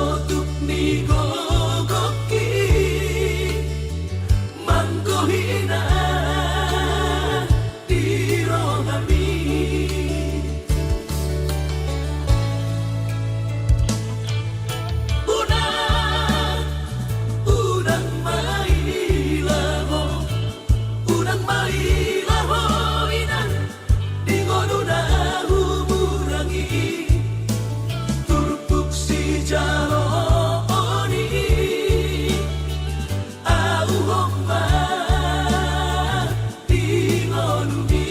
sotuk ni gogoki manggohina dirogami unang mailaho inan dingono na humurangi turpuk si jalo oni auhong ma dingonumi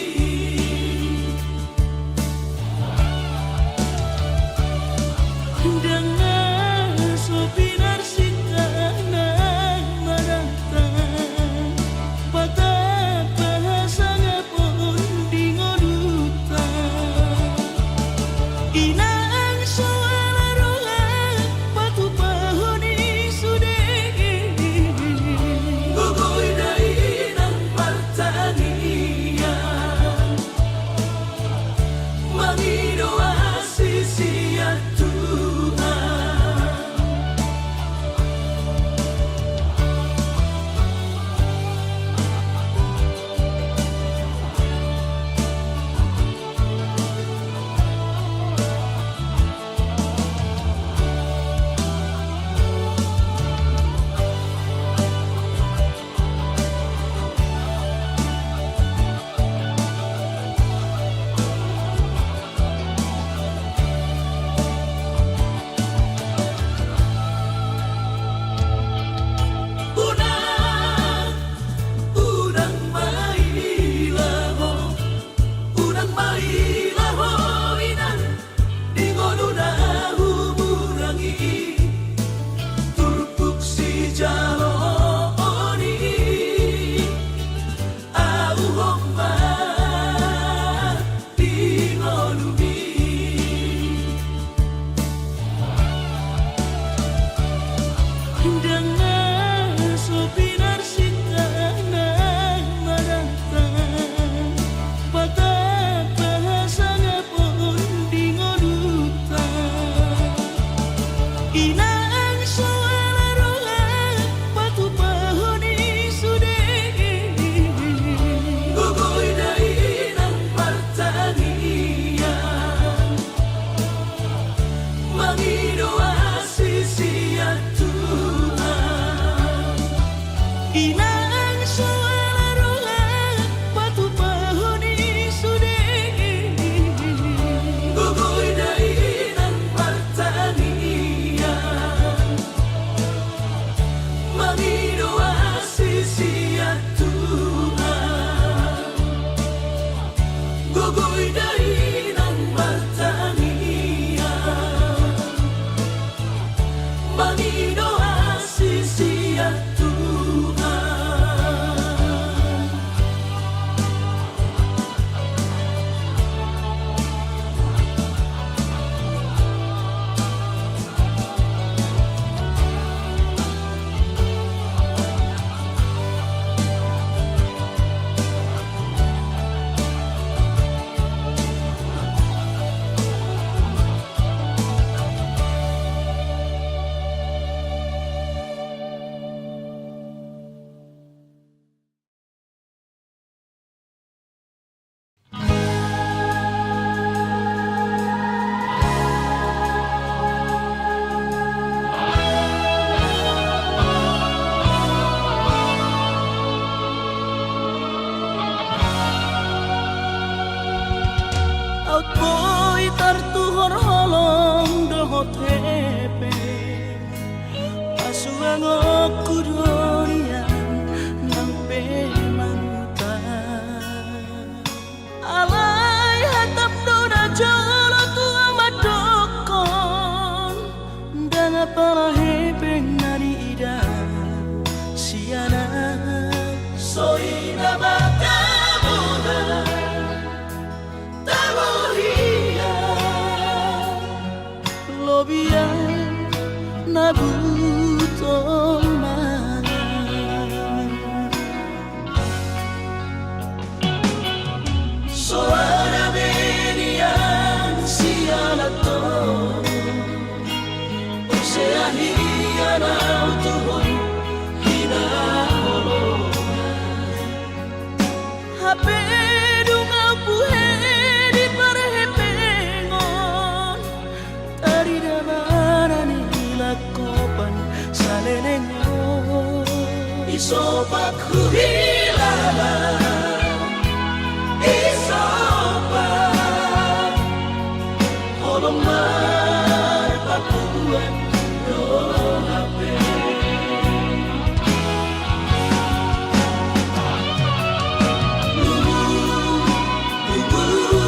dengan sopinar singkana manatang patah bahasa ngapun dingoduta inang soala rohang patu pahoni sude gugoy na inang pertanian mangido asisi at dengan sopinar singkana manatang patah bahasa ngapun dingoduta inang soala rohang patu pahoni sude gugoy na inang pertanian mangido asisi at inang soala rohang patu pahoni sude gugoy na inang pertanian mangido asisi at gugoy na inang pertanian mangido asisi at boy tartuhor holong dohot hepe pasuangok kudorian nampe manutan alai hatap dona jolo tu amat dokon dan apalah hepe nari ida siana soina makamuda lobia nabuto mana soara benian sialato ahiyana utuhon hina holona hape dunga puhe di parhepengon tari damana nila kopan salenengo isopak huhilala isopak holomar papuan do hape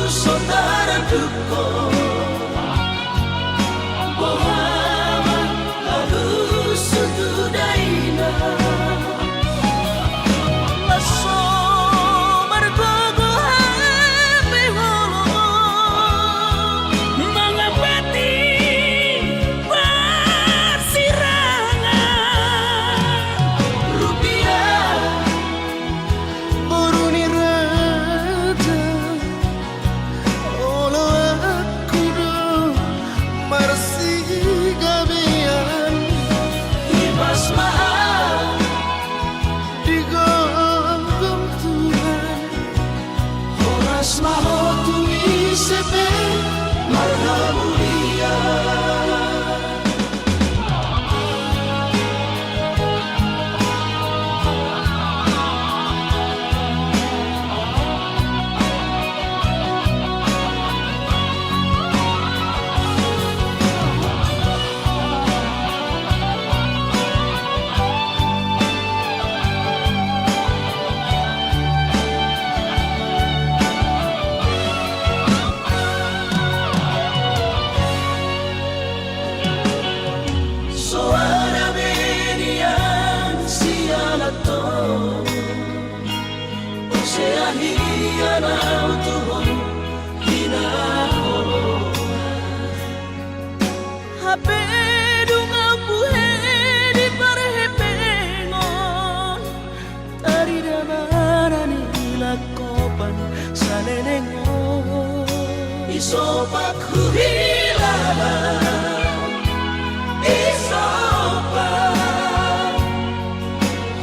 saudara duko bohama halus sutudaina laso margogo hape holo mangapati persirangan rupiah Boruni raja olo aku do marsi gabian ibas maaf digonggong Tuhan horas maho tuwi sepe marga mulia Soara benian sialato Osea hiana utuhon hina holona hape dunga puhe di parhepengon tari damana nila kopan salenengo isopak huhilala isopak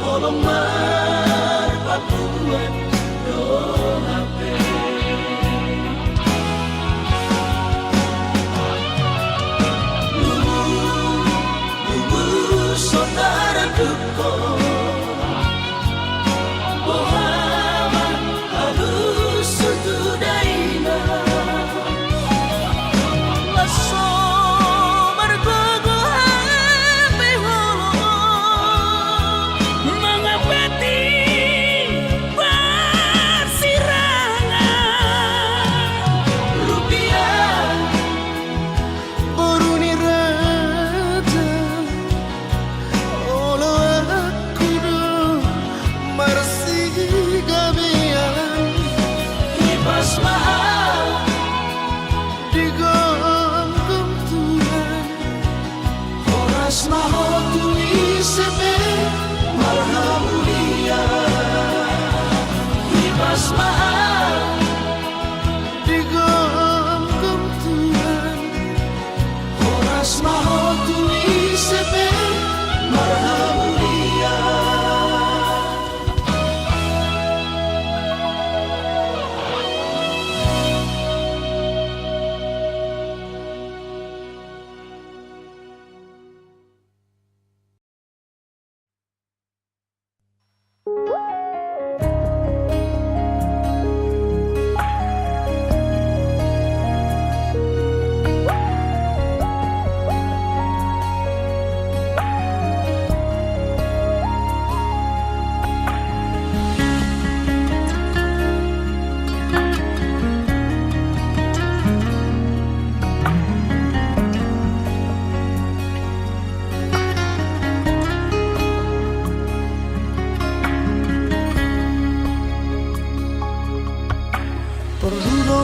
holomar papuan do hape saudara duko bohama halus sutudaina laso margogo hape holo mangapati persirangan rupiah Boruni raja olo aku do marsi gabian ibas maaf digonggong Tuhan horas maho tuwi sepe marga mulia ibas maaf digonggong Tuhan horas maho tuwi sepe marga mulia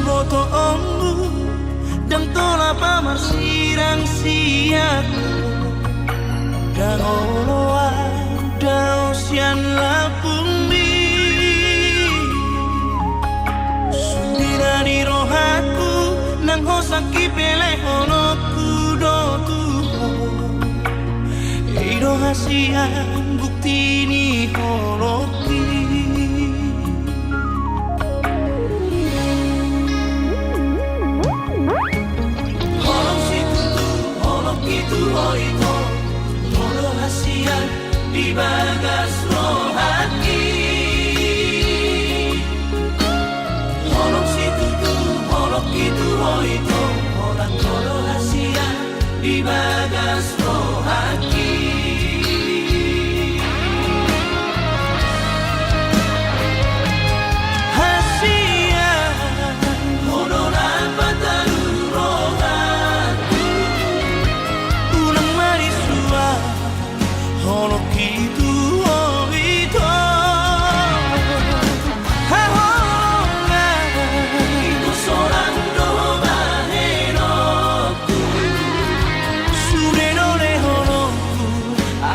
boto ombu dan tola pamar sirang siaku dan oloa dausian lapumi sundira di rohaku nang hosaki pele honoku do tuho rahasian bukti ni holoki. Holok situ tu, holok itu oh itu, rahasian di bagas roh hati. Holok situ tu, holok itu oh itu, orang rahasian di bagas roh hati.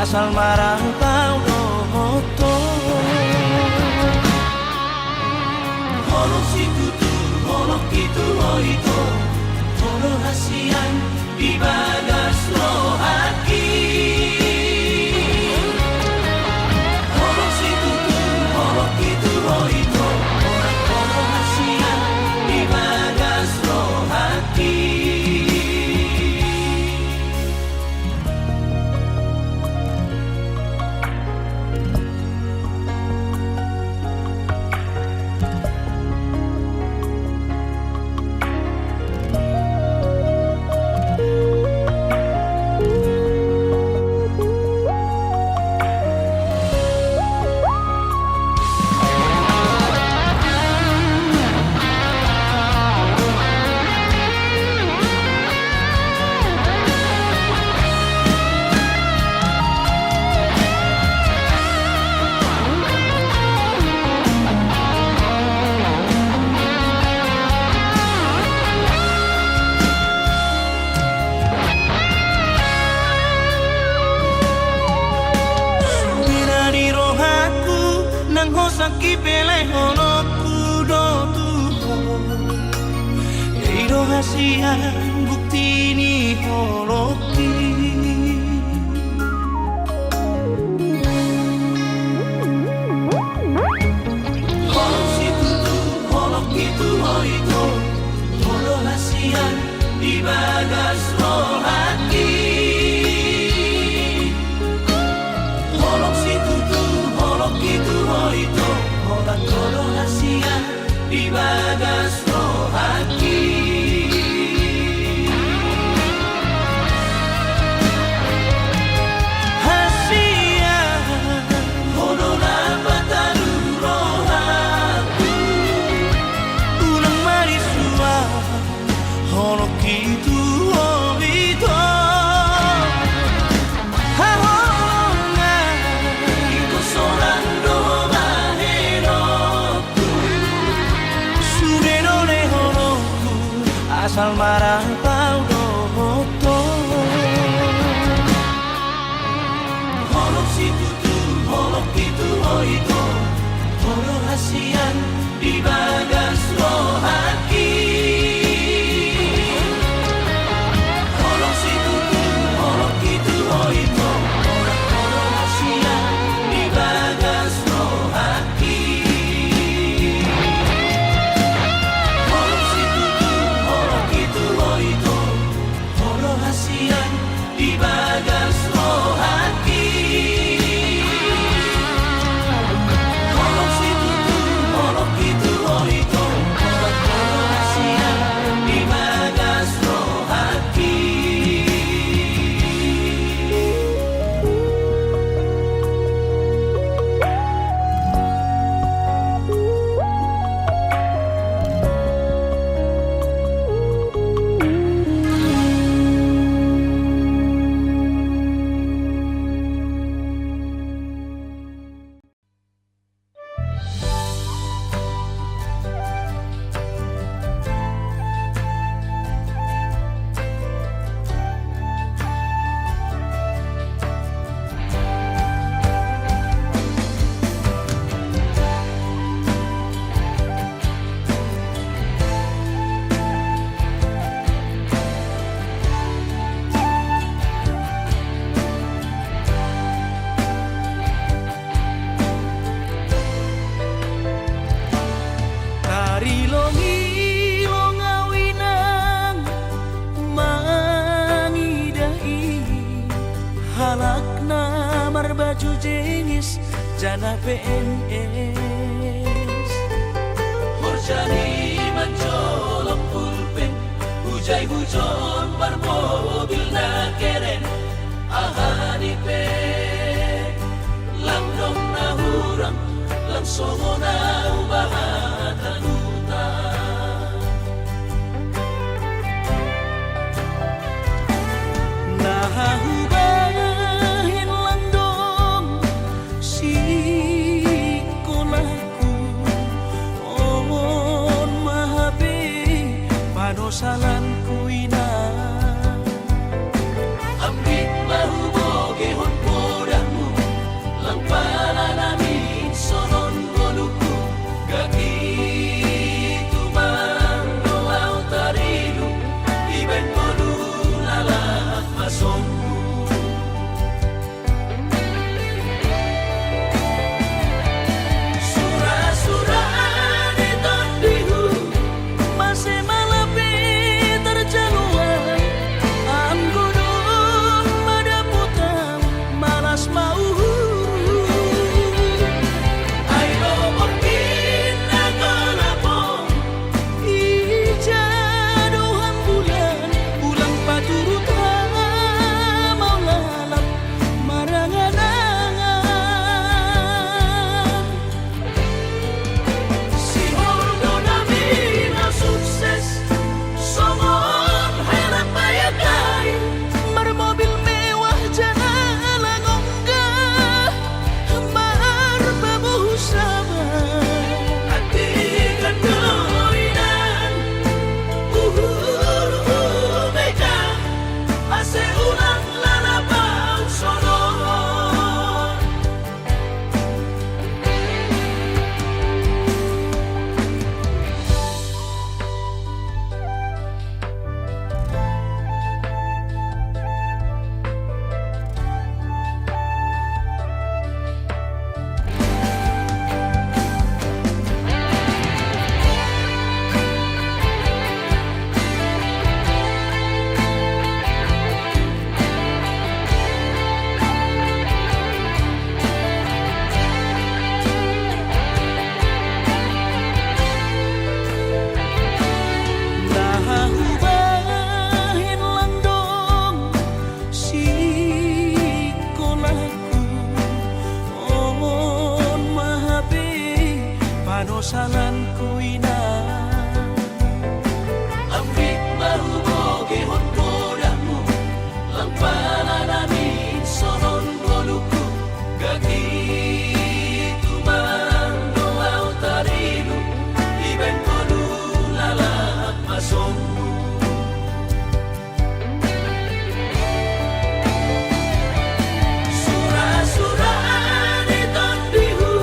Asal marang tau doto. Holok situ tu, holok itu oh itu, rahasian di bagas roh hati. Holok situ tu, holok itu oh itu, rahasian di bagas roh hati. Saki pele holokku do Tuhan, rahasian bukti ni holoki. Holok situ tu, holok itu oh itu, rahasian di bagas roh hati. Holok situ tu, holok itu oh itu, rahasian di bagas roh hati. Alakna marbaju jengis jana PNS Horjani mancolok pulpen Hujai hujon bar mobil na keren Ahani pe Lang dong na hurang Lang songo na ubahatan utang Nahubahin lang dong si kolahku On mahabi panosalanku ina Ambit mahuboge hon podahmu Lang pananamin sonon goluku Gaki tumang doaw tarilu Iben kolu lalak masongku Surah-surah di tondihu Masih malapi terjaluan Am gudun madaputam malas mau Ayo mungkin nakalapong Ijaduhan bulan Ulang paturutan mau lalap marangan-angan Si Holdo namin na sukses Somon harap bayagay Marmobil mewah jana langongga Marbabuh sama Ati kandoinan Uhuru meka Ase ulang lalapang sonon Nahubahin lang dong si kolahku On mahabi panosalanku ina Ambit mahuboge hon podahmu Lang pananamin sonon goluku Gaki tumang doaw tarilu Iben kolu lalak masongku Surah-surah di tondihu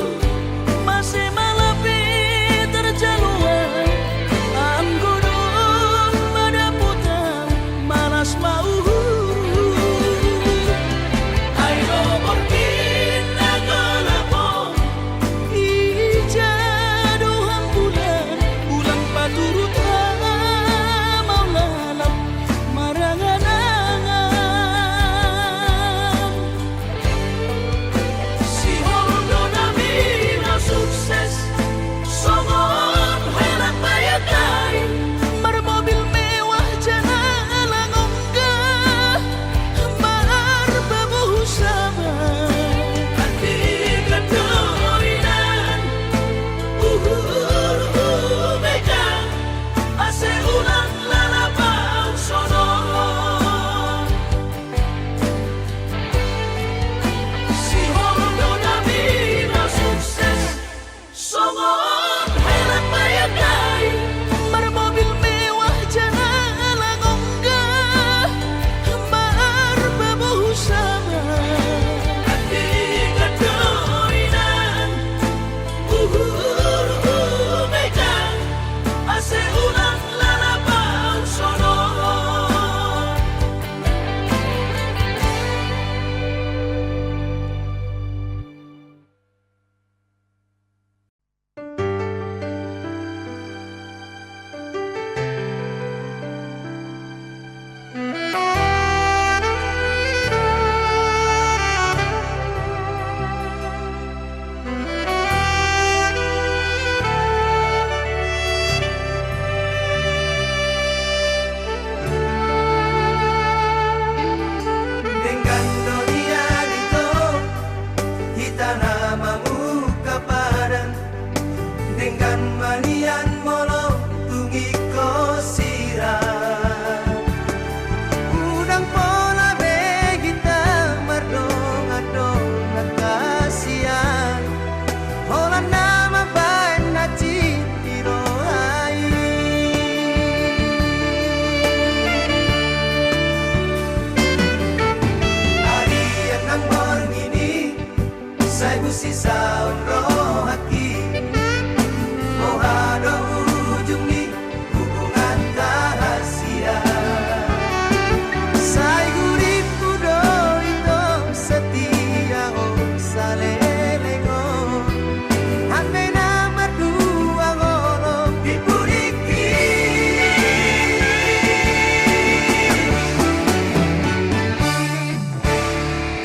Masih malapi sisaun rohaki mohado ujung ni hubungan rahasia sai gurip kudo itu setia salelengo hame nama dua ngolong dipuriki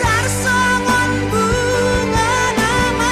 tarsongon bunga nama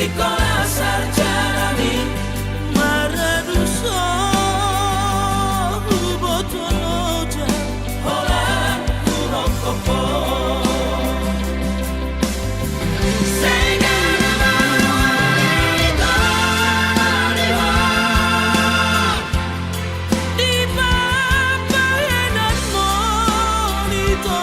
sekolah sarjana ni Maraduso Botoloja Holan Kurokopo Di papayanan monito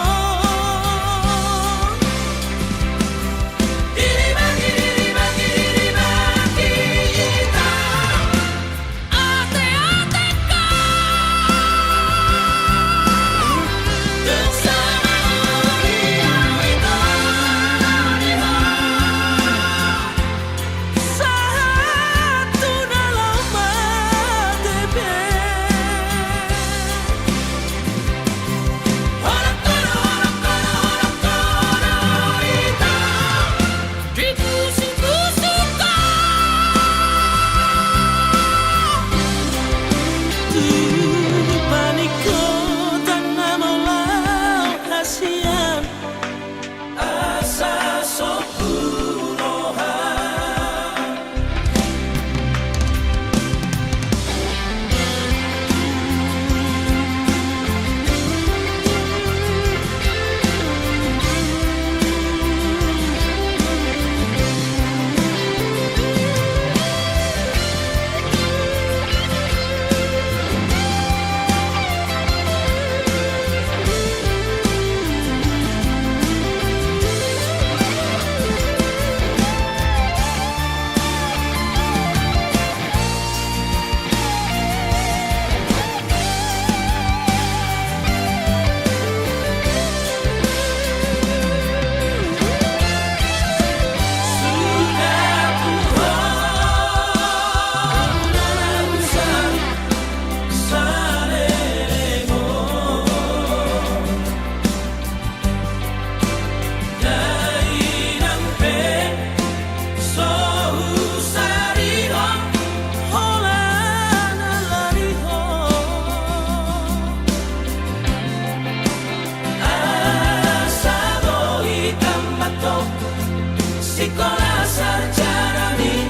sekolah sarjana ni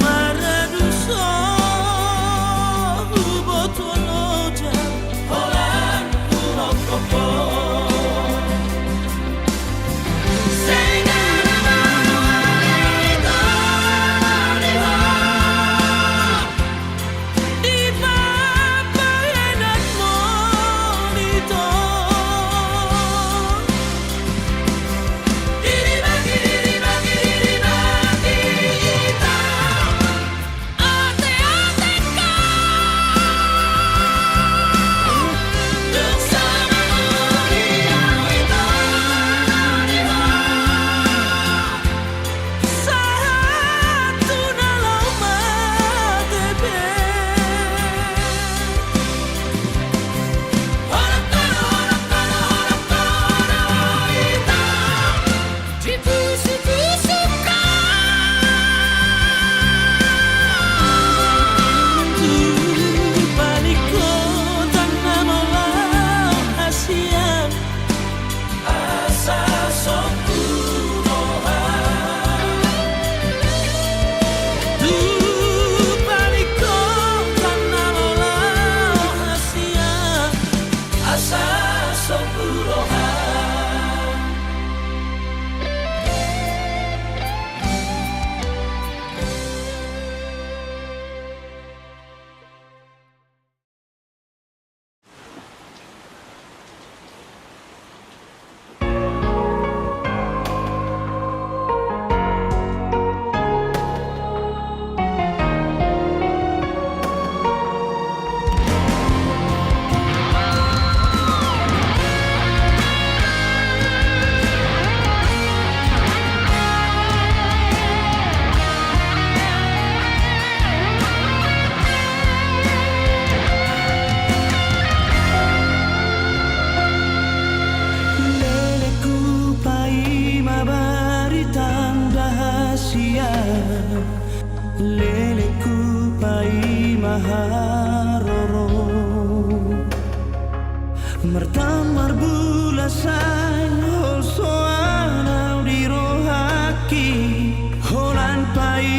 Maraduso Botoloja Holan Kurokopo Di papayanan monito Leleku pai maharoro Mertamar bulasan Hosoana di rohaki Holan pai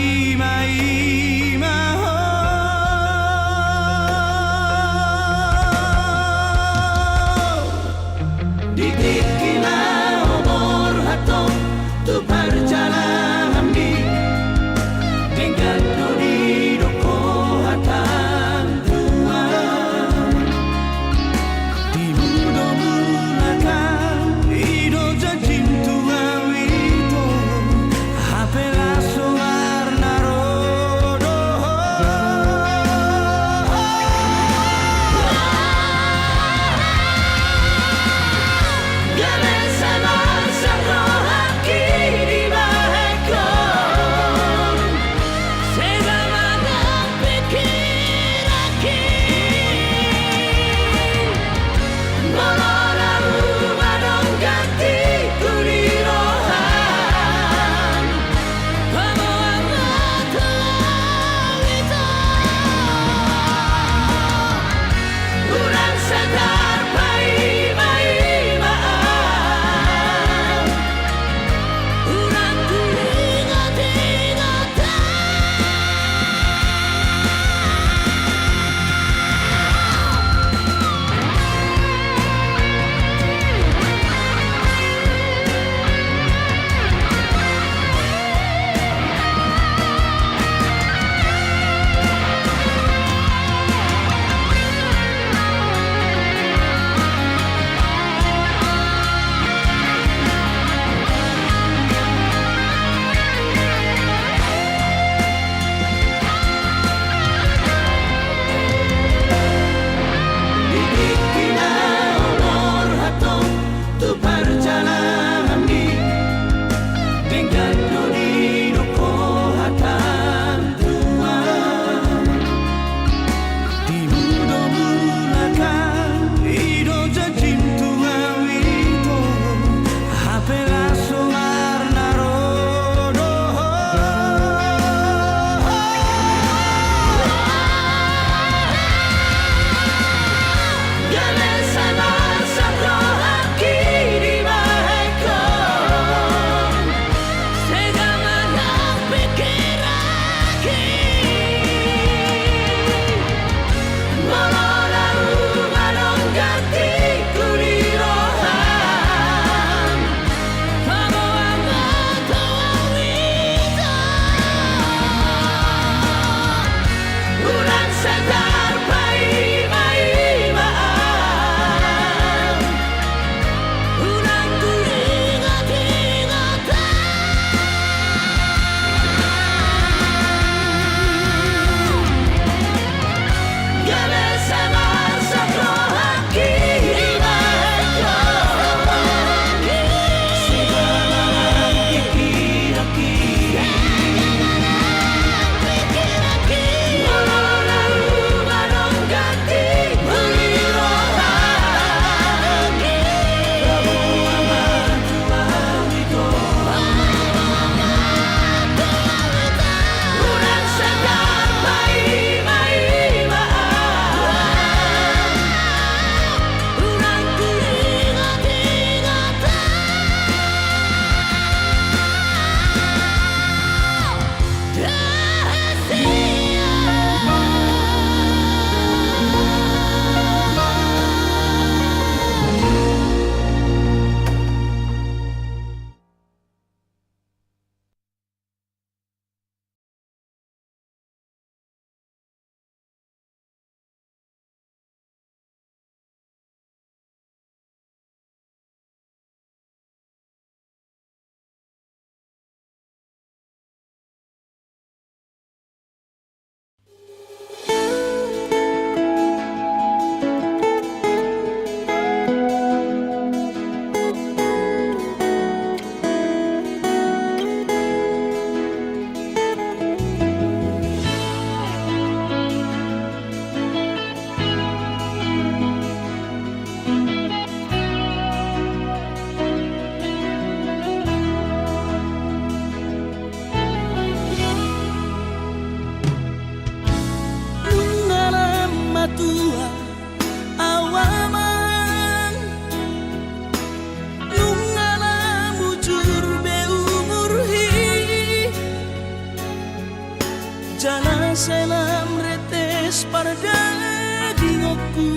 selam retes pardagingku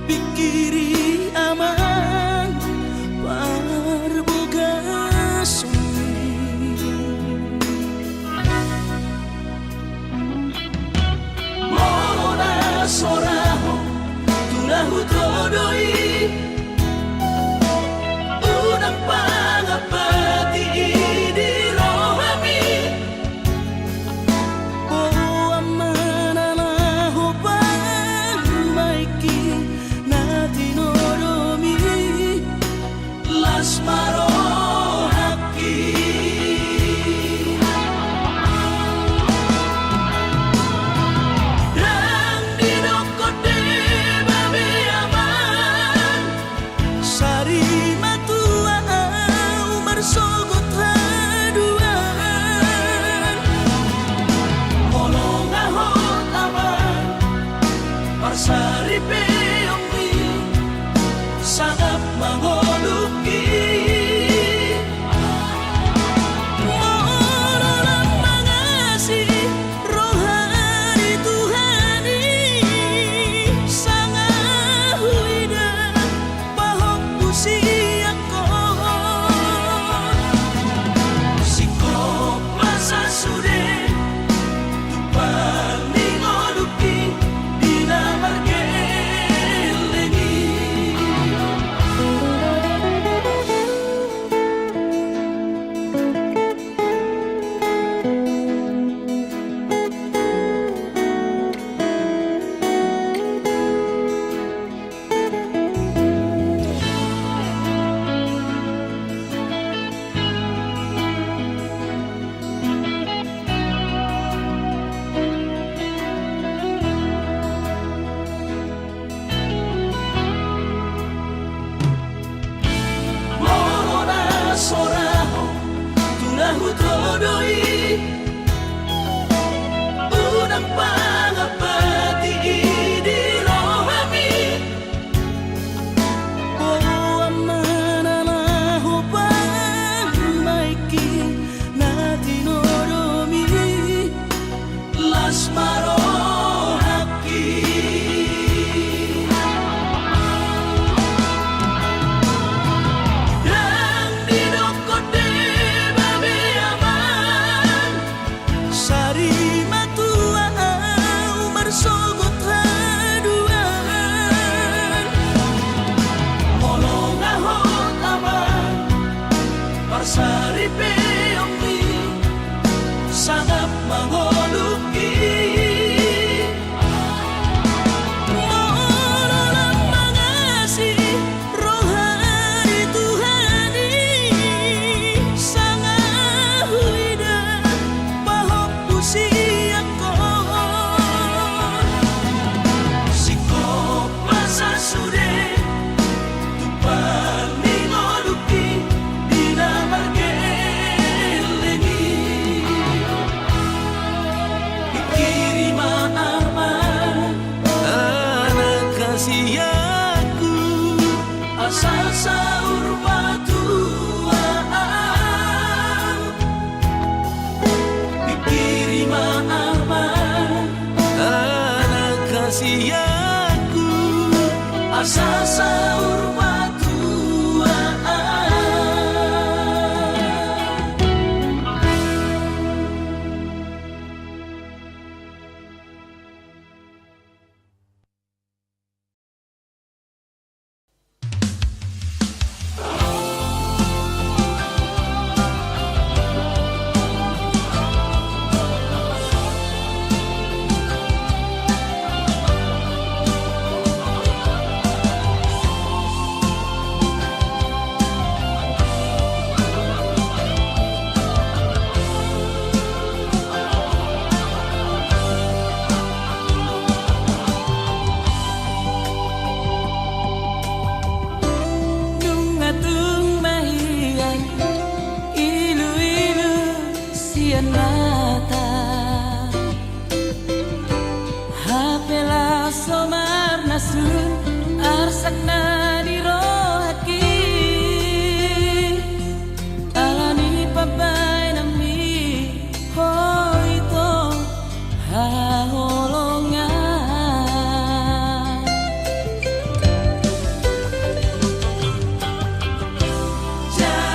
pikiri aman parboga sumi mona soraho tulahu todoi unang pangapati di rohami oh amanalaho pagmaiki natinoromi las marohaki dan dinokote babi aman sari matua umar sogot haduan molong ahot aman parsari peongmi sangat mangoluki morolang mangasi rohani Tuhani sangat huida pahok pusiako sikop masa sude tupal ningoluki dinamargeleni Morona soraho tulahu todoi unang pangapati di rohami oh amanalaho pagmaiki natinoromi las marohaki dan dinokote babi aman sari matua umar sogot haduan molong ahot aman parsari peongmi sangat mangoluki morolang mangasi rohani Tuhani sangat huida pahok pusiako sikop masa sude tupal ningoluki dinamargeleni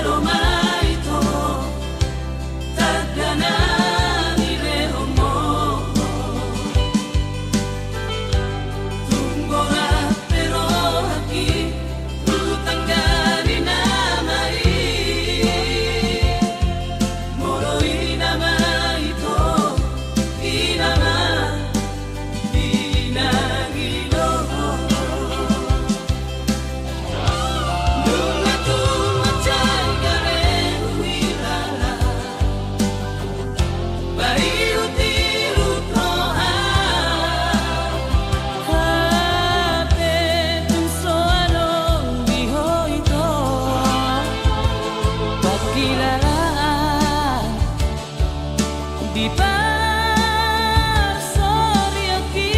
aroma ito tagdana ni Leomo tunggora pero haki tutangga ni namai moroi nama ito inama pinagilo nunga tumatay karen huilala baiut-irut rohan Kapit so anong biho ito Pagkilalaan Di pa sorry aki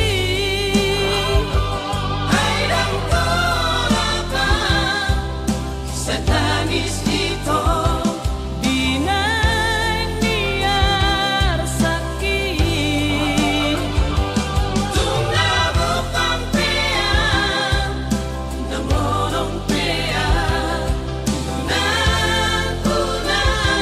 ay nangtulapa sa tanis ito Di na niyar sakit tumlabok ang peang namolong peang nang unang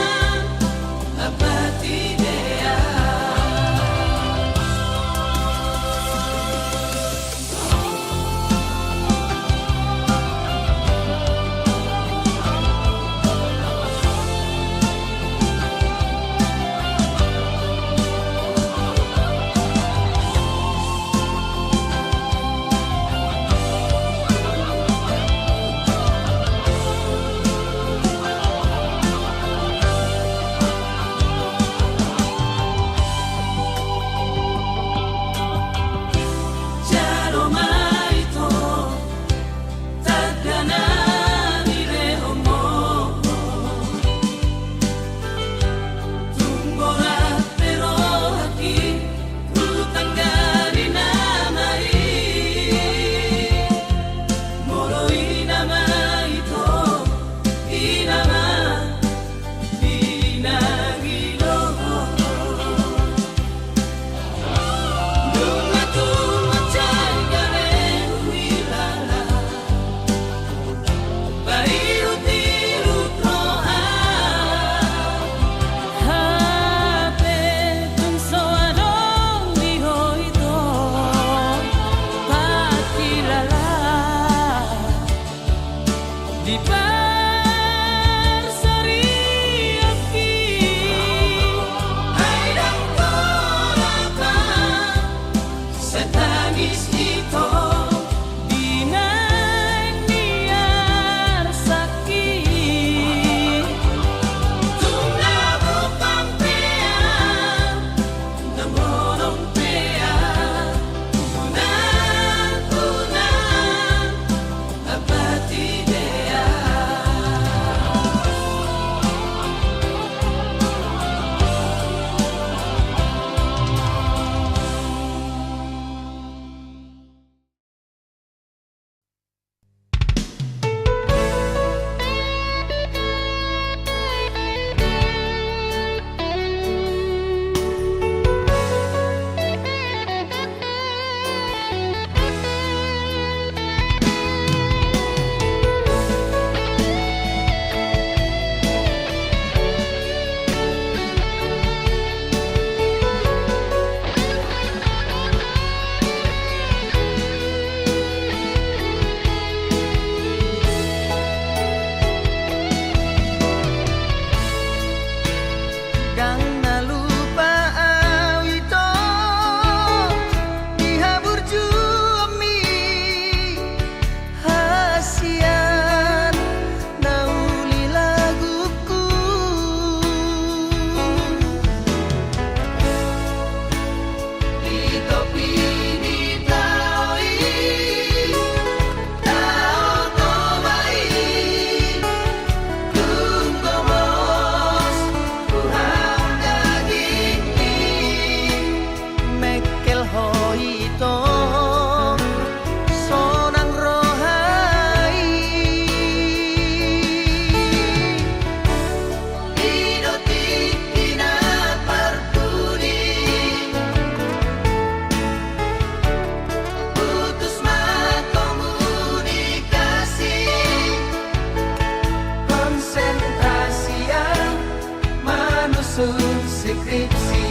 manusun skripsi.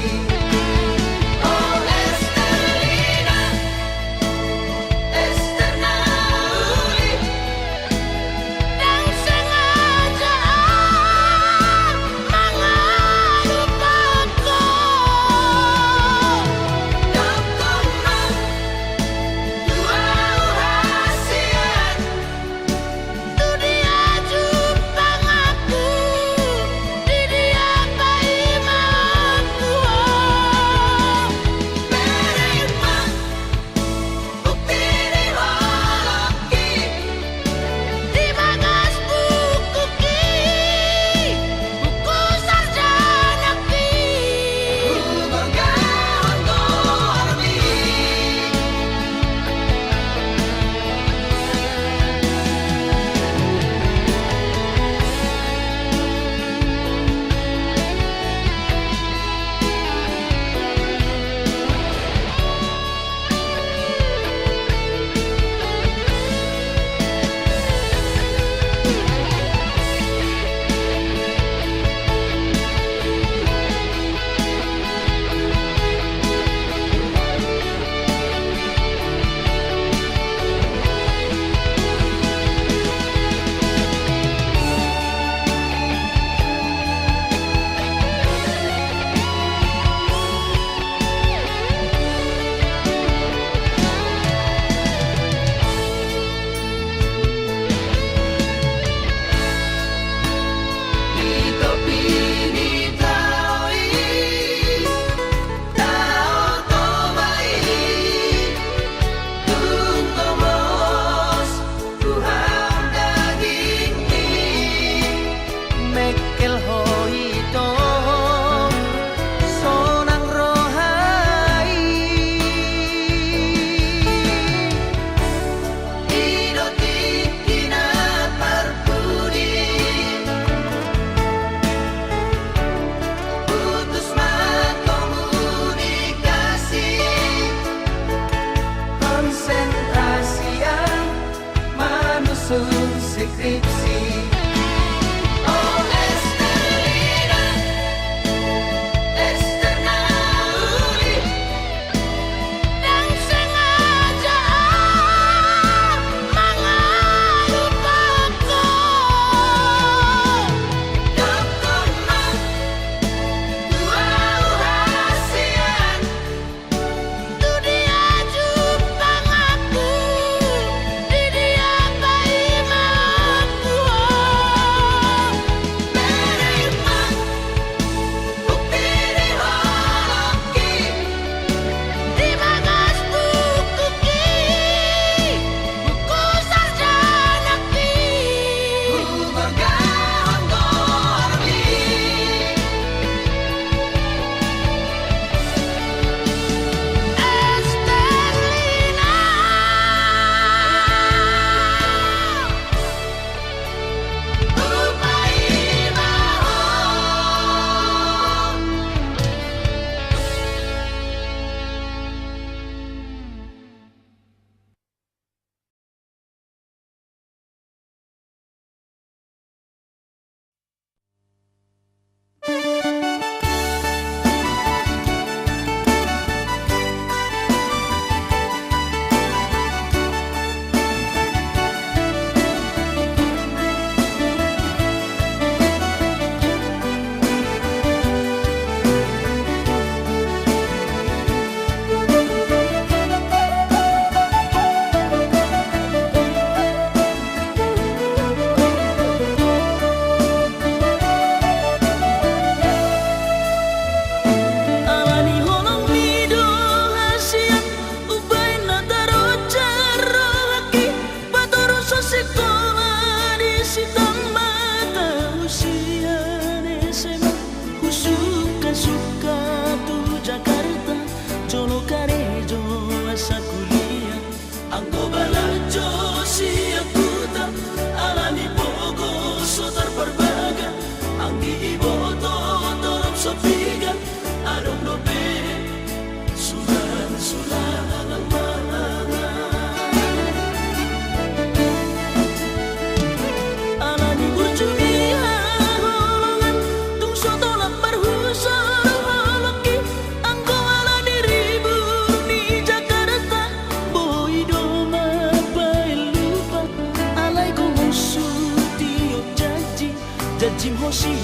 Oh Esterlina, Ester Nauli, yang sengaja mengalupaku. Dokumen dua hasian, Tu dia jupang aku, di dia bayi mampu. menerima bukti di holoki, Di bagas buku ki, buku sarjana ki. bangga untuk army. Di topi ni taui, tao tobai, tungtomos Tuhan daging ni. Mekel hoito sonang rohai, Idoti kina parpudi, putus komunikasi, konsentrasi yang manusun skripsi. oh Esterlina.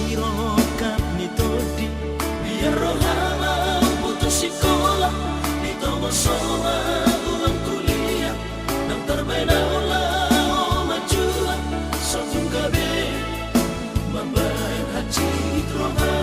sirokap nitodi biar rohama putus sekolah ditomo soma uang kuliah nang terbeda ulah majuan satu gabe membayar haji rohama.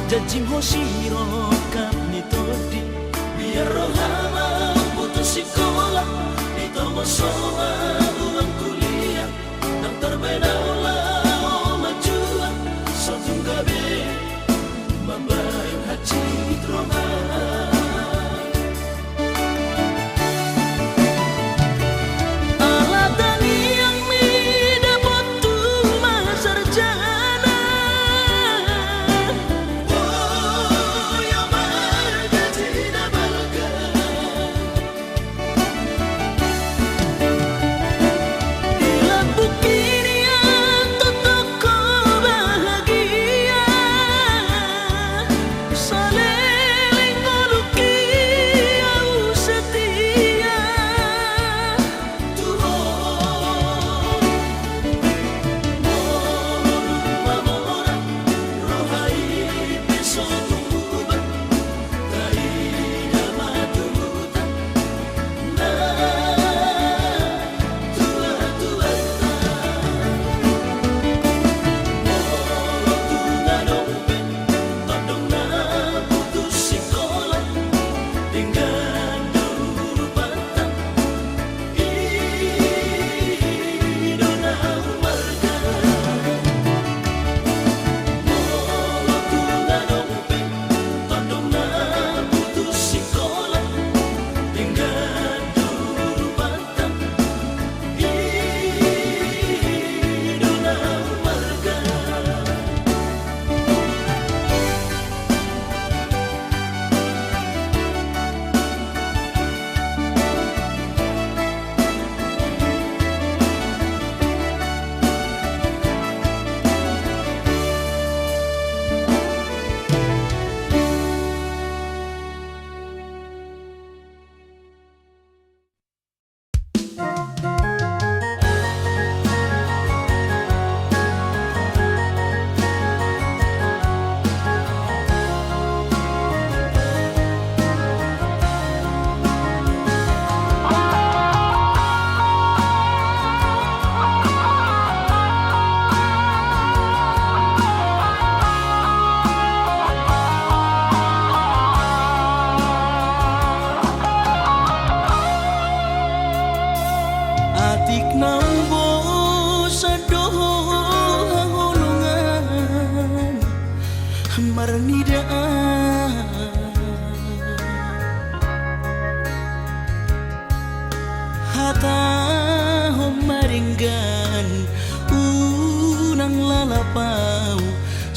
Jajing sirokap nitodi biar rohama putus sekolah ditomo soma uang kuliah nang terbeda ulah majuan satu gabe membayar haji rohama.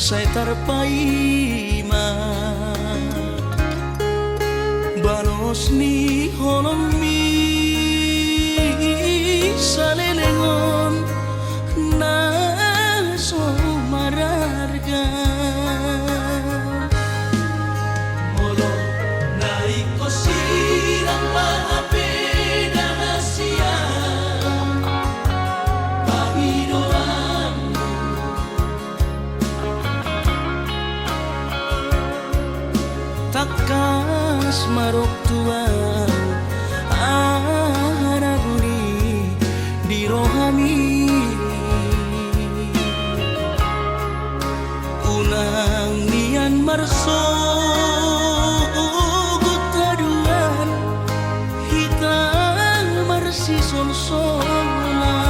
saya tarpaima balos ni holong mi salelengon na so mararga molo nai ko sirang maapi na siya Panginoon takas marok tuang araguni di rohami unang nian marso gutaduan hitam marsi sol-solan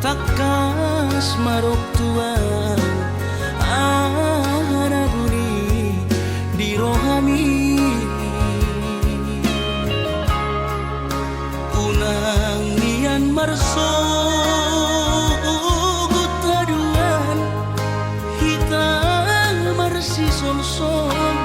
takas marok tuang araguni di rohami unang nian marso gutaduan hitam marsi sol-solan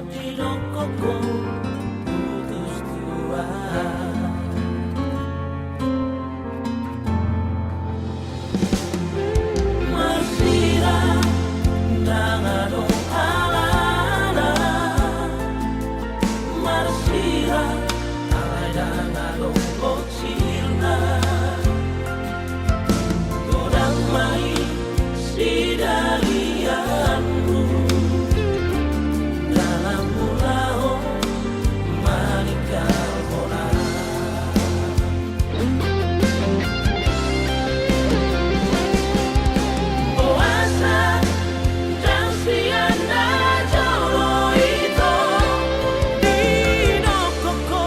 di lokoko putus tua. Marsira dangado alana, marsira alai dangado bocilna, godang mai sidalianmu dalam mulaho manikah hona. Oasa dan siana jolo ito di nokoko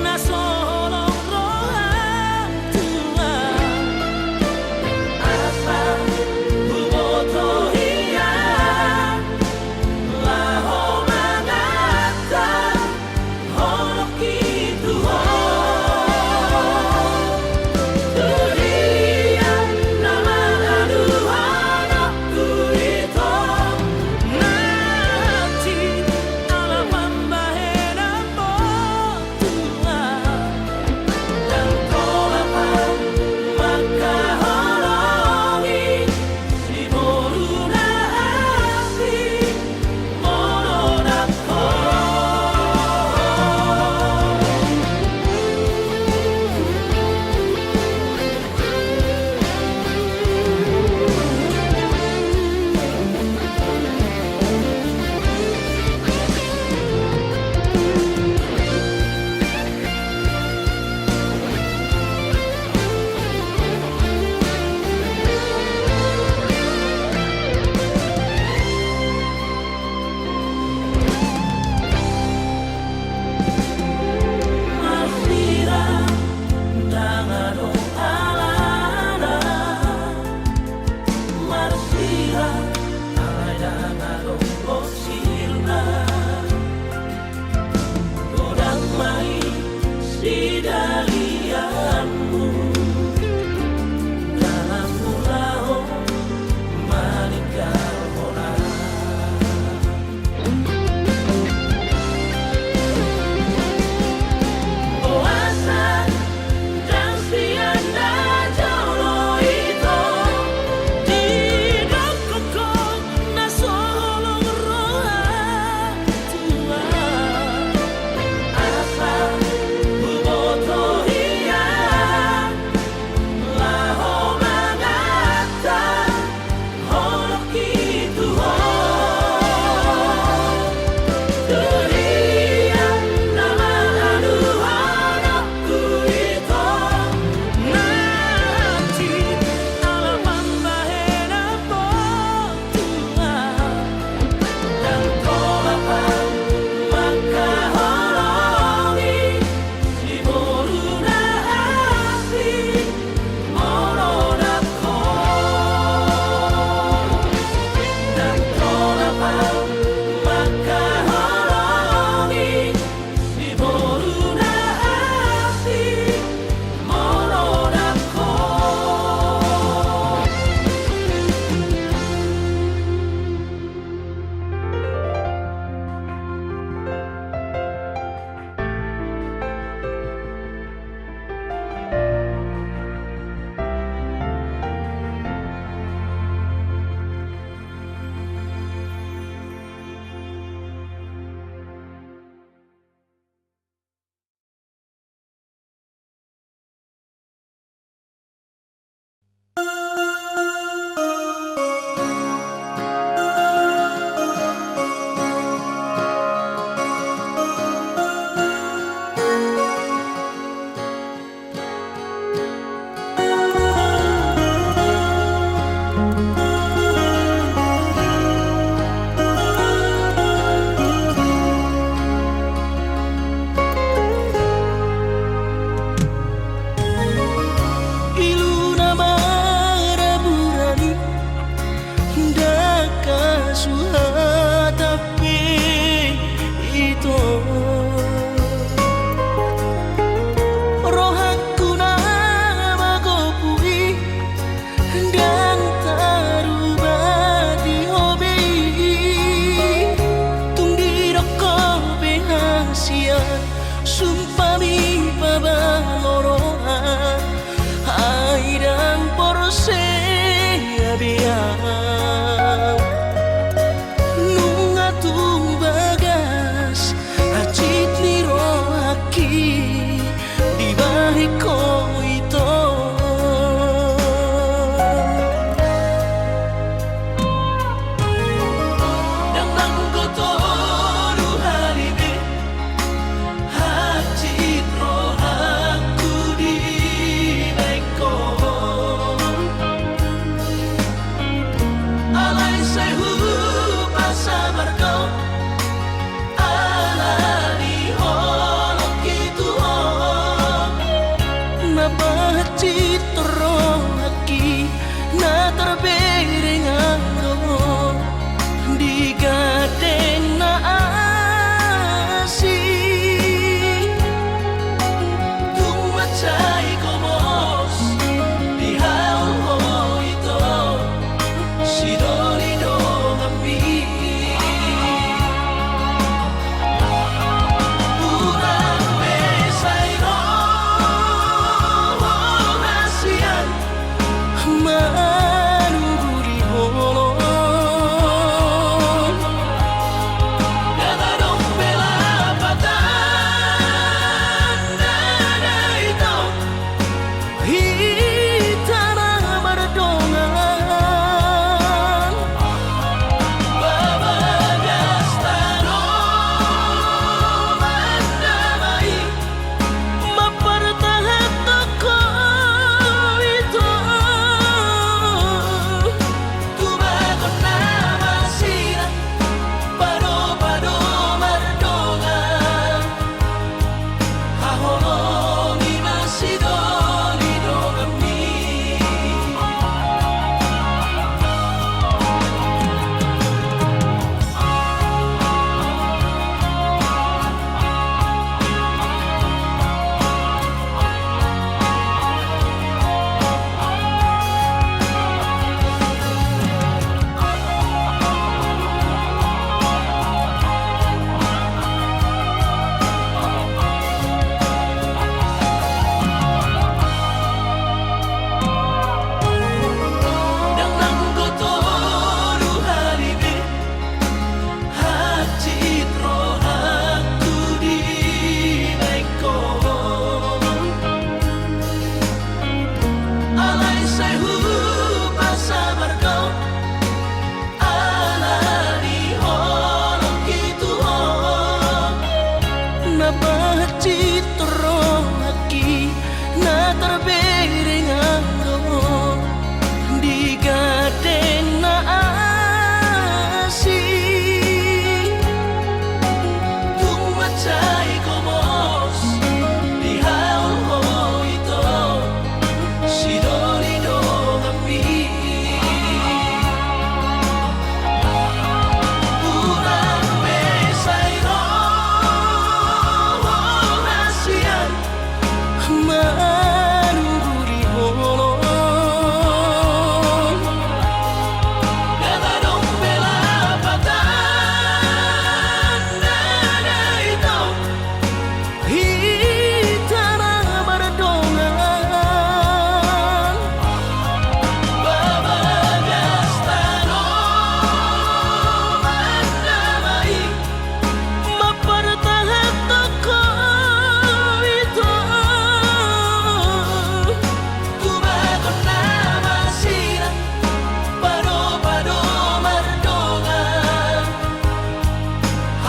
na solong rohan tua. Asa buboto hiya laho mangata holok itu ho. Dunia nama aduhana kuito nanti ala pambahena botua dan tolapan maka holongi si moruna asi moronako. Marsira dangado alana, marsira alai dangado bocilna, godang mai sidalianmu dalam mulaho manikah hona. Oasa dan siana jolo ito di nokoko na solong rohan tua. Asa buboto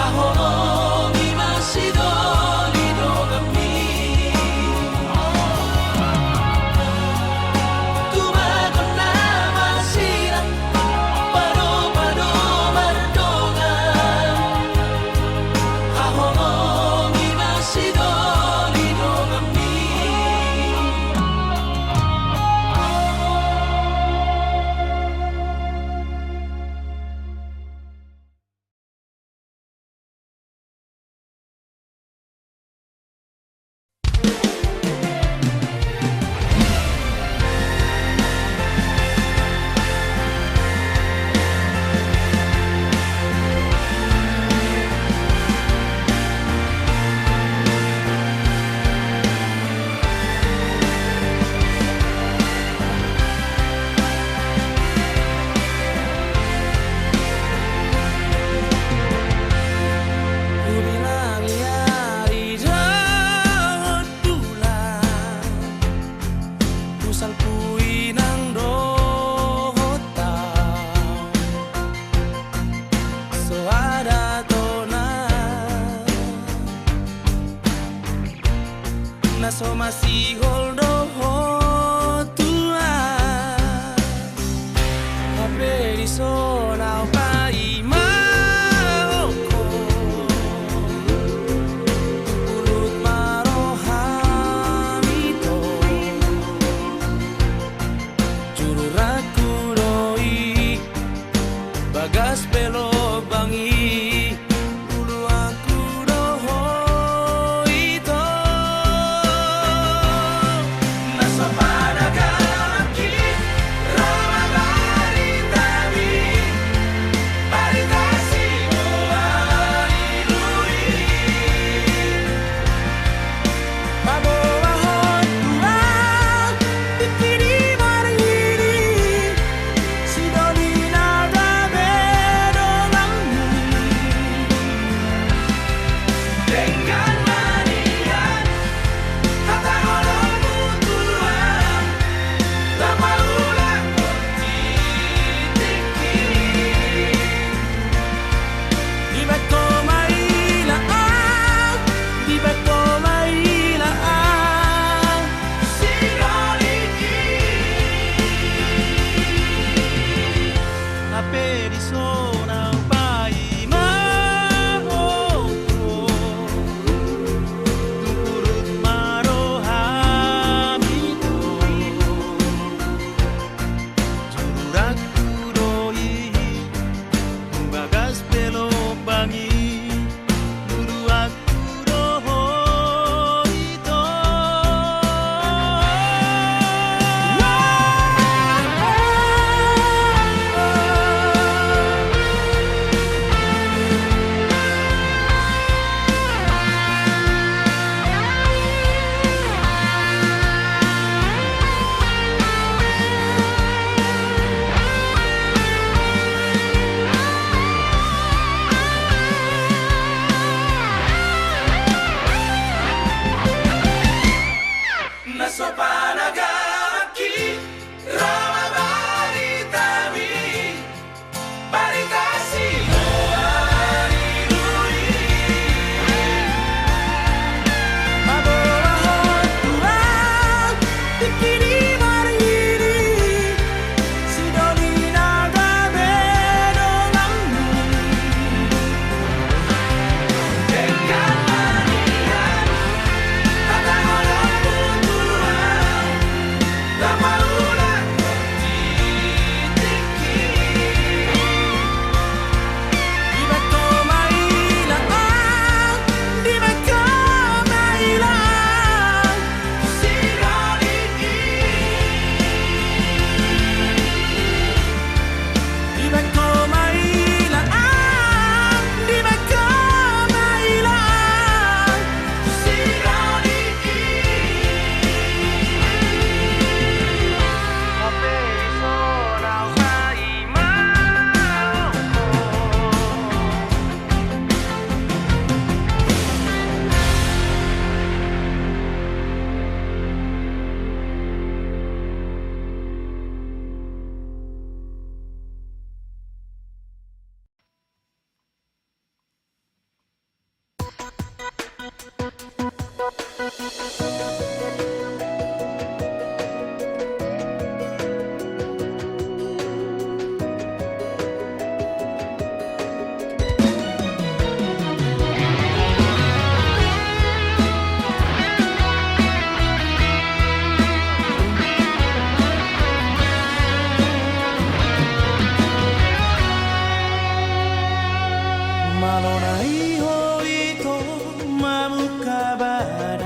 Haholo mimasido lido kami Tumagon na masira Pado-pado mardogan Haholo mimasido lido kami Ku bilang hari dapat bulan Ku salpui ng dohota So ada to na so masihol dohotua Hape di so now pa imahoko Ulut marohamito Jururaku doi Bagas pelo bangi Ulu aku doho ito 間のない恋と真向かばな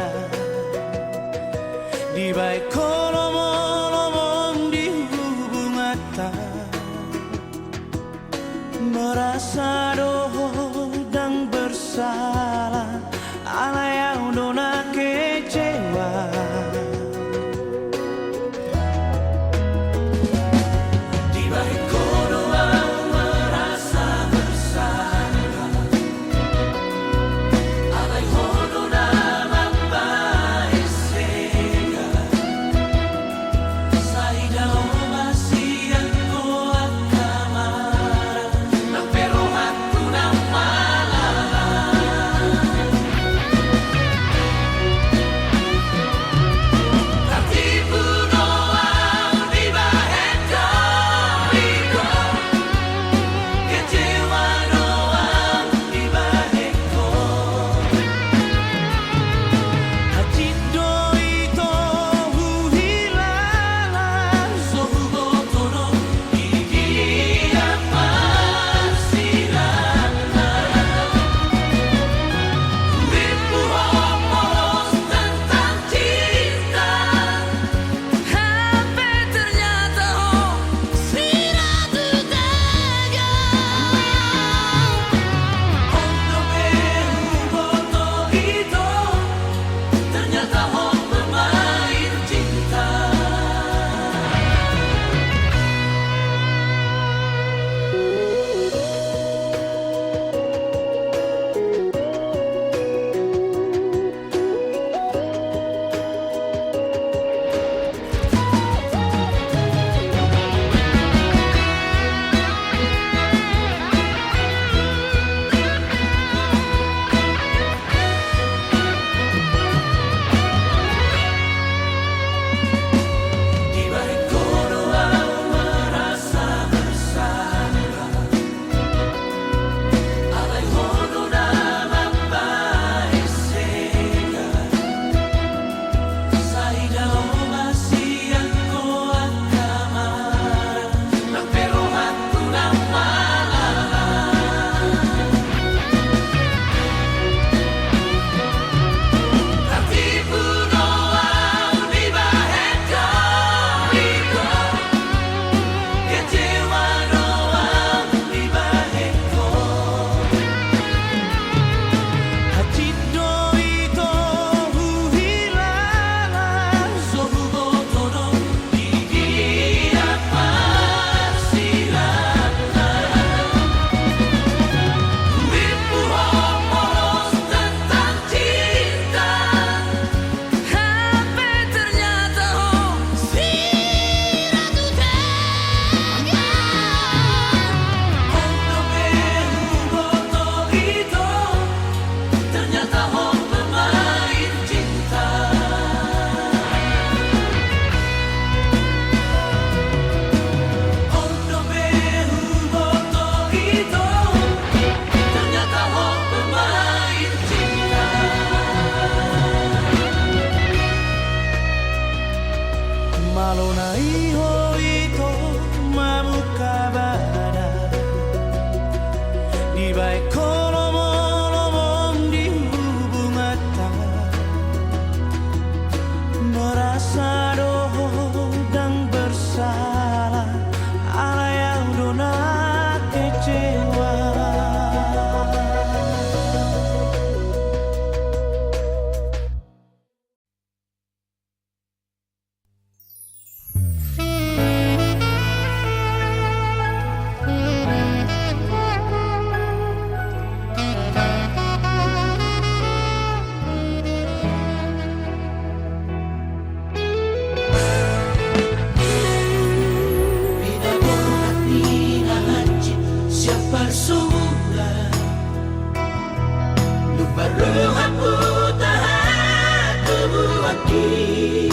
aki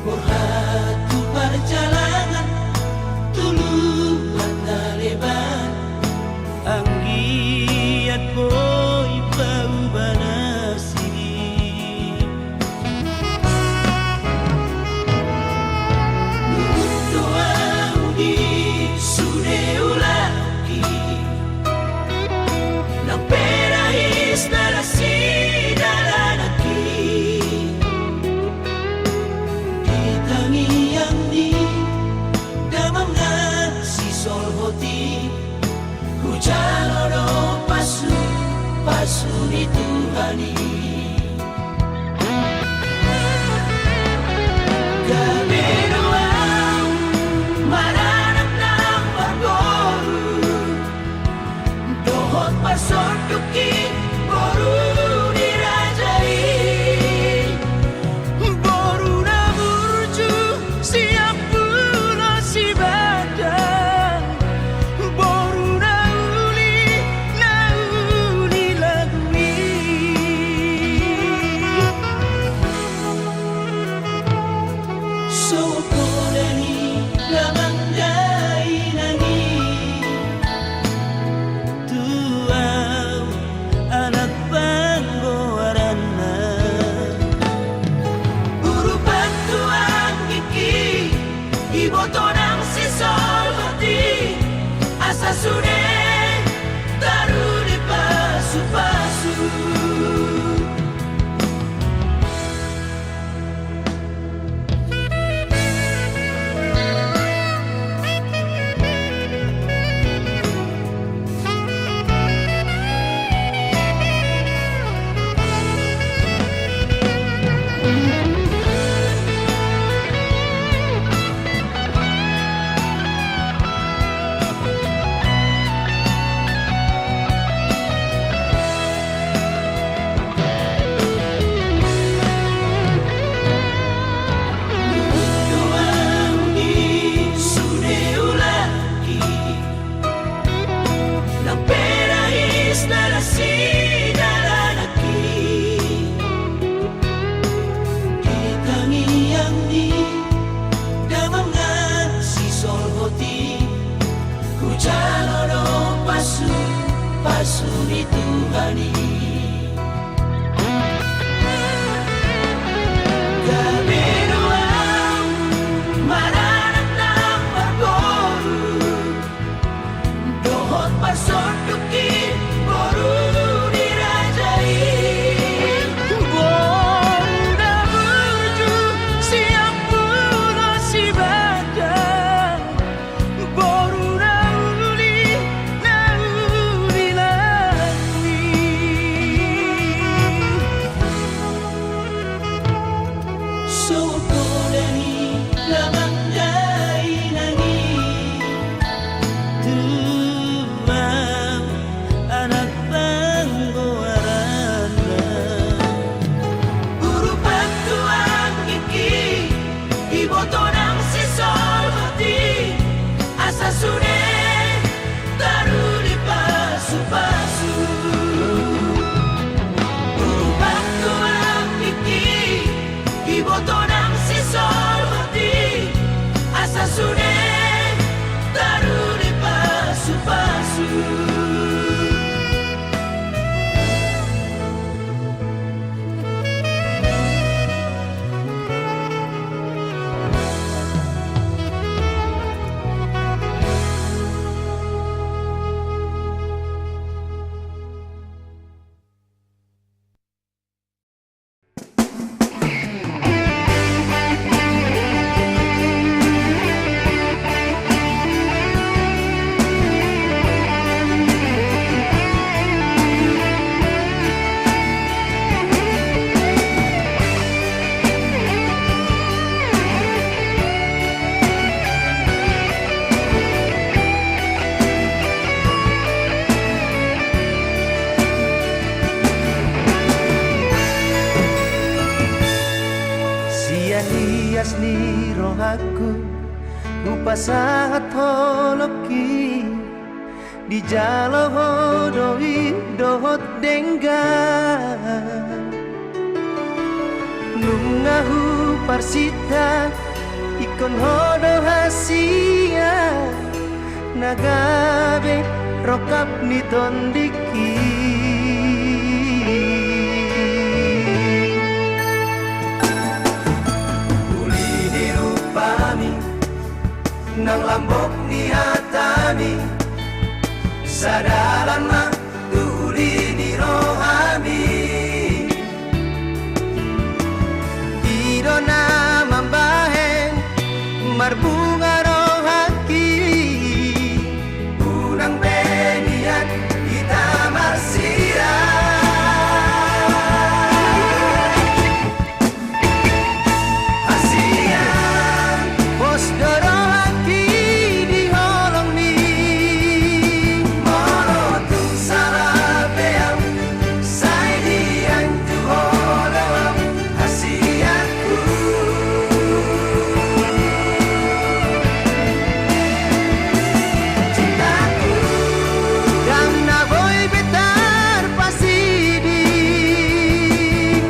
Borhatu perjalanan Tuluhan lebar Anggiat boy bau banasi Doa di sudeulaki Nang perahis narasi dalanaki Ditangiang di damang na si solhoti Hujan oro pasu ni Tuhani Gaberoang maranak ng margoru Dohot pasor yuki boru dirajai Boru na burju siap pula si badan Boru na uli lagui So koleni lamang dai nangi Tuaw anak panggoaran na Urupan tuang gigi Iboto ng sisol hati Asa sune Taru di pasu-pasu Doang di sudeulaki Nang perahis narasi dalanaki Ditangiang di damang na si solhoti Hujan oro pasu ni Tuhani Gaberoang maranak ng margoru Dohot pasor yuki boru dirajai Boru na burju siap pula si badan Boru na uli lagui So koleni lamang dai nangi Tuaw anak panggoaran na Urupan tuang gigi Iboto ng sisol hati Asa sune Taru di pasu-pasu Urupan tuang gigi Iboto ng sisol hati Asa sune Taru di pasu-pasu Hias ni rohaku Upasahat holoki Di jalo hodoi dohot dengga Lungahu parsita ikon hodo hasia nagabe rokap ni tondiki. Uli di rupami nang lambok ni hatami sadalan mah uli ni rohami. Idona mambahen marbunga rohaki unang benian kita marsira. Hasian pos dorohaki di holong ni monotung salah beam sai dian tu holong hasianku. Cintaku yang na boy betar pasidi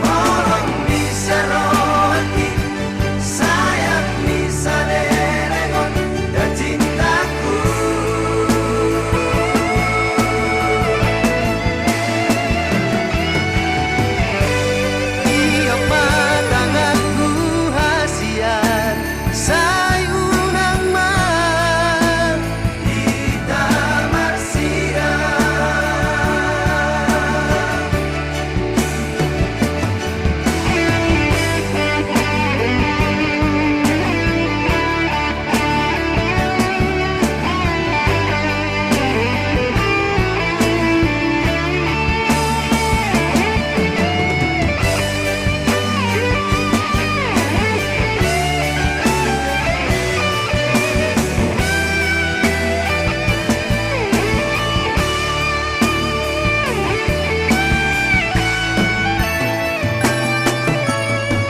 holong bisa rohaki sayang bisa lerengon dan cintaku. Iyo patanganku hasian sayunang man kita marsira.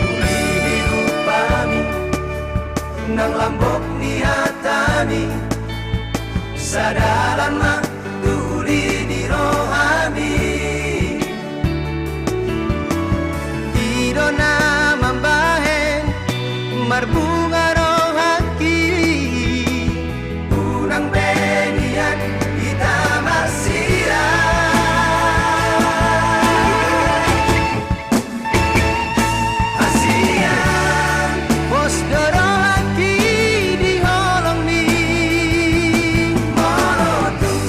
Uli rupami nang lambok ni hatami sadalan mah uli ni rohami. Idona mambahen marbunga rohaki unang benian kita marsira. Hasian pos dorohaki di holong ni monotung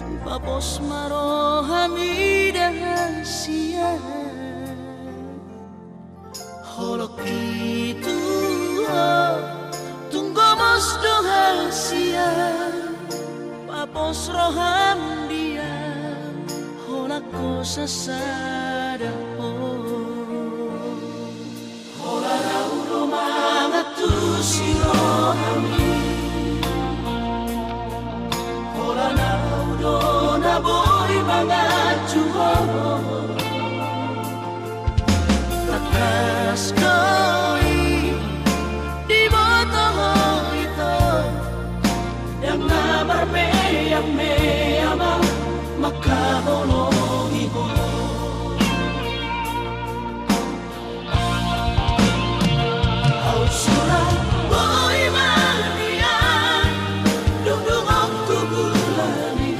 Tapos marohami dahasia Holok itu tunggu mos dohasia Papos roham dia Holak ko sasada Hola raudo mga tusi rohami Hola raudo na boy mga chuho Takas koi di boto ito Yang namar me ama makahologi ko Au surat boy mania Dudung aku bulani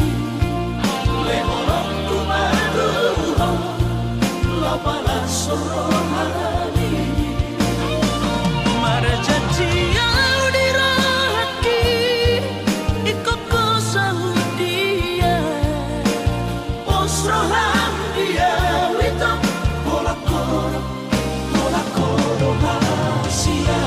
Lehorok ku maduho Lapala sorohani Marajati au dirahaki Ikoko sahudia Posroham dia Wito Holakoro hasia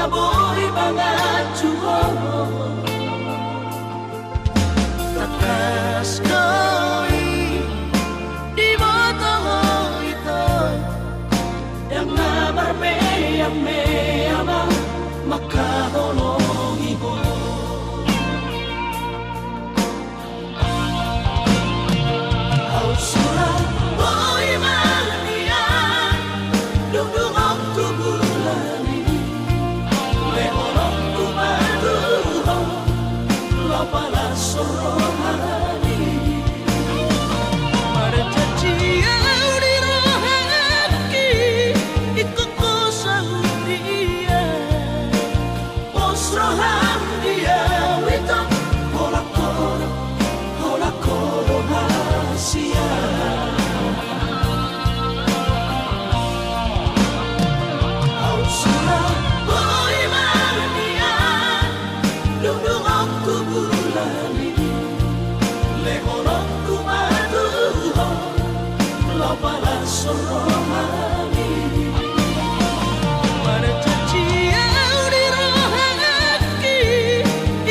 Boy bangat chuho Takas koi di boto ito Yang namar me ama makahologi ko Au surat boy mania Dudung aku bulani Lehorok ku maduho Lapala sorohani Marajati au dirahaki Ikoko sahudia Posroham dia Wito Holakoro hasia Au surat boy mania Dudung aku bulani Lehorok ku maduho Lapala sorohani Marajati au dirahaki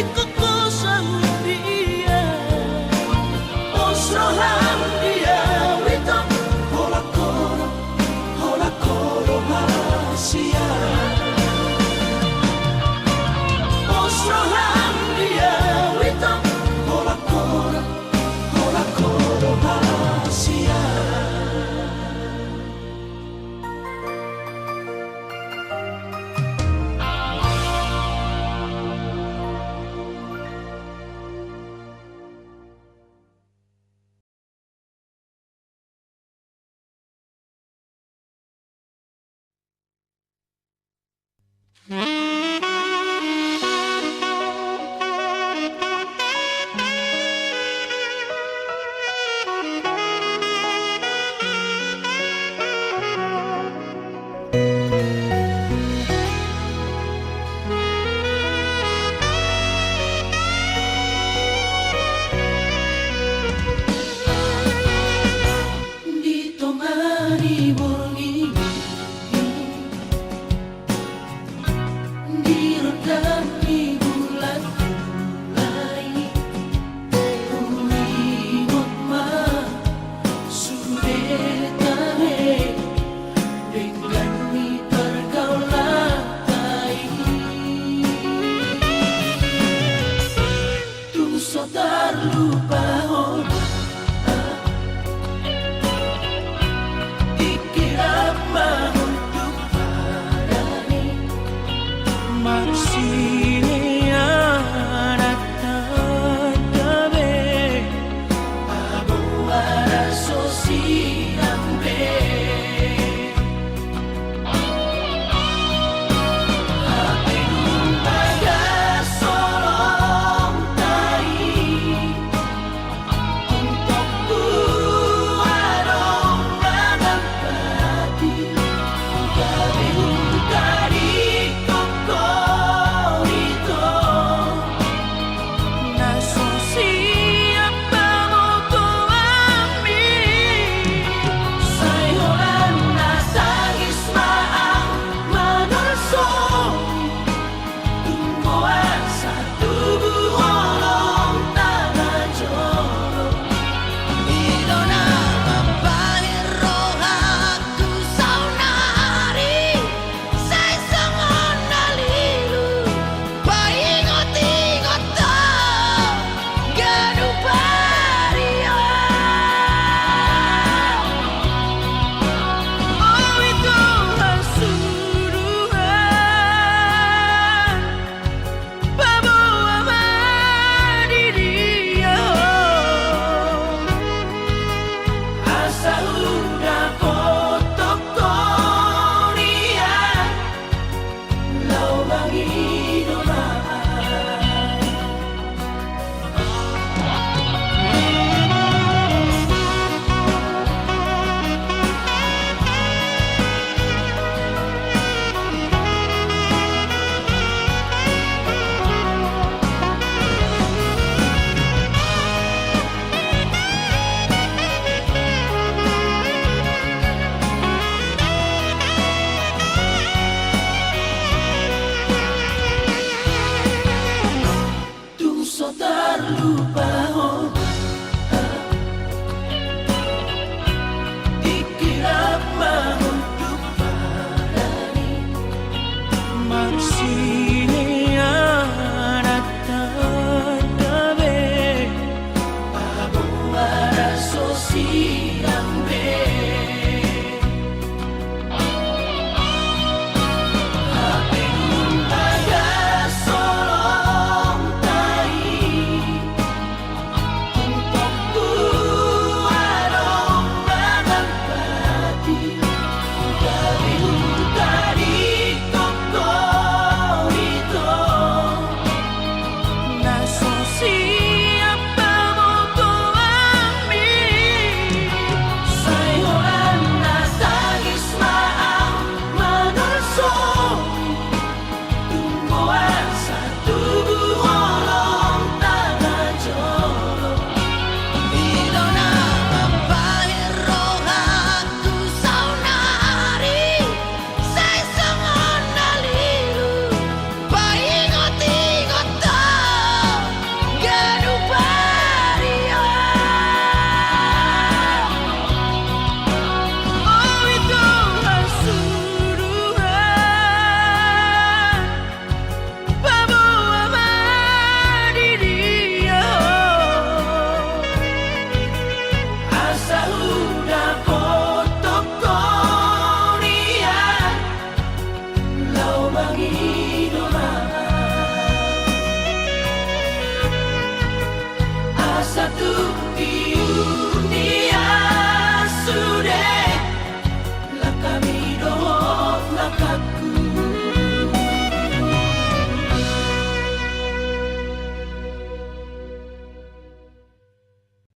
Ikoko sahudia Posroham dia Wito Holakoro hasia Posroham dia Wito Holakoro hasia Ditemani burung